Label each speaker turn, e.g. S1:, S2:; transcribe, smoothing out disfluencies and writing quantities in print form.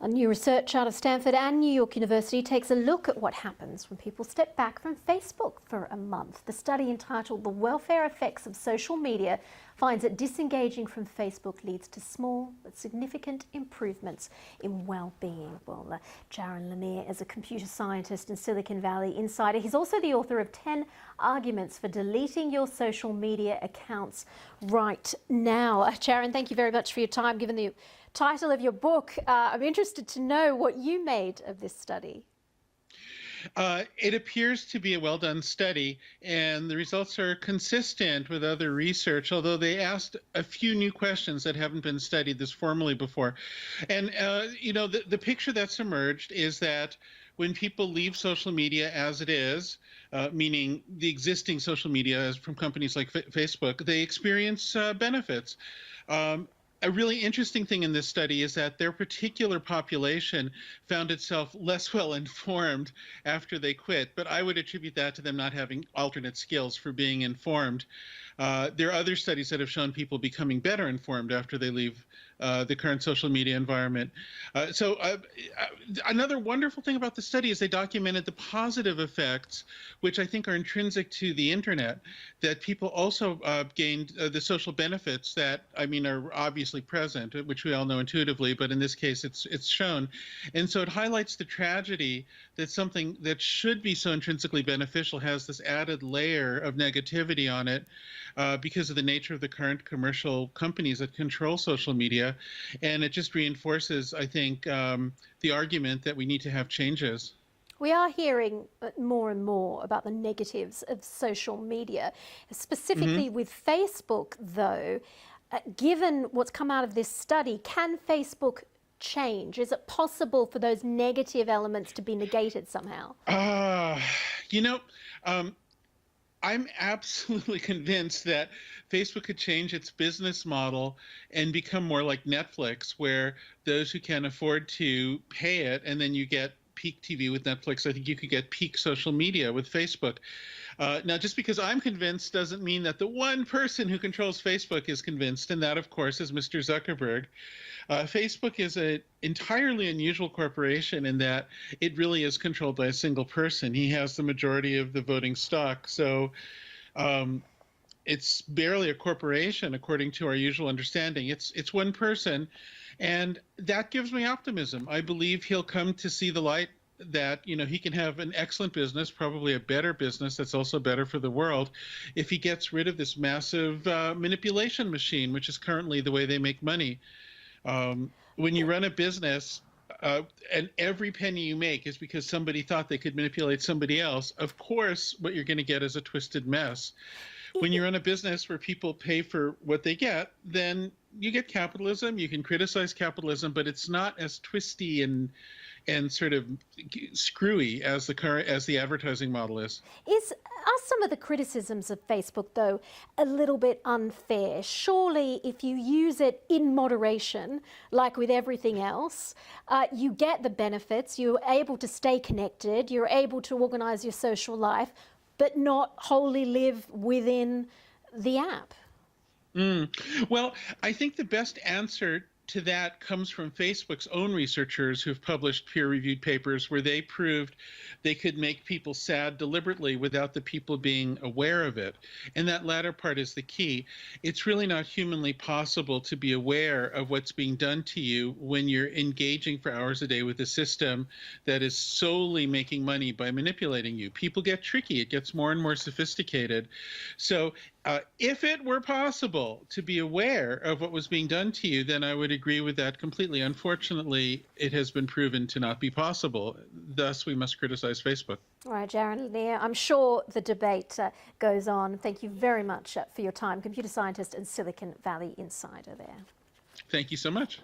S1: A new research out of Stanford and New York University takes a look at what happens when people step back from Facebook for a month. The study, entitled "The Welfare Effects of Social Media," finds that disengaging from Facebook leads to small but significant improvements in well-being. Well, Jaron Lanier is a computer scientist and Silicon Valley insider. He's also the author of 10 arguments for deleting your social media accounts right now. Jaron, thank you very much for your time. Given the title of your book, I'm interested to know what you made of this study.
S2: It appears to be a well-done study, and the results are consistent with other research, although they asked a few new questions that haven't been studied this formally before. And, the picture that's emerged is that when people leave social media as it is, meaning the existing social media from companies like Facebook, they experience benefits. A really interesting thing in this study is that their particular population found itself less well informed after they quit, but I would attribute that to them not having alternate skills for being informed. There are other studies that have shown people becoming better informed after they leave the current social media environment. Another wonderful thing about the study is they documented the positive effects, which I think are intrinsic to the internet, that people also gained the social benefits that, are obviously present, which we all know intuitively, but in this case it's shown. And so it highlights the tragedy that something that should be so intrinsically beneficial has this added layer of negativity on it because of the nature of the current commercial companies that control social media. And it just reinforces, I think, the argument that we need to have changes.
S1: We are hearing more and more about the negatives of social media, specifically with Facebook, though. Given what's come out of this study, can Facebook change? Is it possible for those negative elements to be negated somehow?
S2: I'm absolutely convinced that Facebook could change its business model and become more like Netflix, where those who can afford to pay it, and then you get peak TV with Netflix. I think you could get peak social media with Facebook. Now, just because I'm convinced doesn't mean that the one person who controls Facebook is convinced, and that, of course, is Mr. Zuckerberg. Facebook is an entirely unusual corporation in that it really is controlled by a single person. He has the majority of the voting stock. So it's barely a corporation, according to our usual understanding. It's one person, and that gives me optimism. I believe he'll come to see the light that he can have an excellent business, probably a better business that's also better for the world, if he gets rid of this massive manipulation machine, which is currently the way they make money. When you run a business and every penny you make is because somebody thought they could manipulate somebody else, of course what you're going to get is a twisted mess. When you run a business where people pay for what they get, then you get capitalism. You can criticize capitalism, but it's not as twisty and sort of screwy as the advertising model is.
S1: Are some of the criticisms of Facebook, though, a little bit unfair? Surely, if you use it in moderation, like with everything else, you get the benefits, you're able to stay connected, you're able to organize your social life, but not wholly live within the app.
S2: Well, I think the best answer to that comes from Facebook's own researchers who've published peer-reviewed papers where they proved they could make people sad deliberately without the people being aware of it. And that latter part is the key. It's really not humanly possible to be aware of what's being done to you when you're engaging for hours a day with a system that is solely making money by manipulating you. People get tricky. It gets more and more sophisticated. So if it were possible to be aware of what was being done to you, then I would agree with that completely. Unfortunately, it has been proven to not be possible. Thus, we must criticize Facebook.
S1: All right, Jaron Lanier, I'm sure the debate goes on. Thank you very much for your time. Computer scientist and Silicon Valley insider there.
S2: Thank you so much.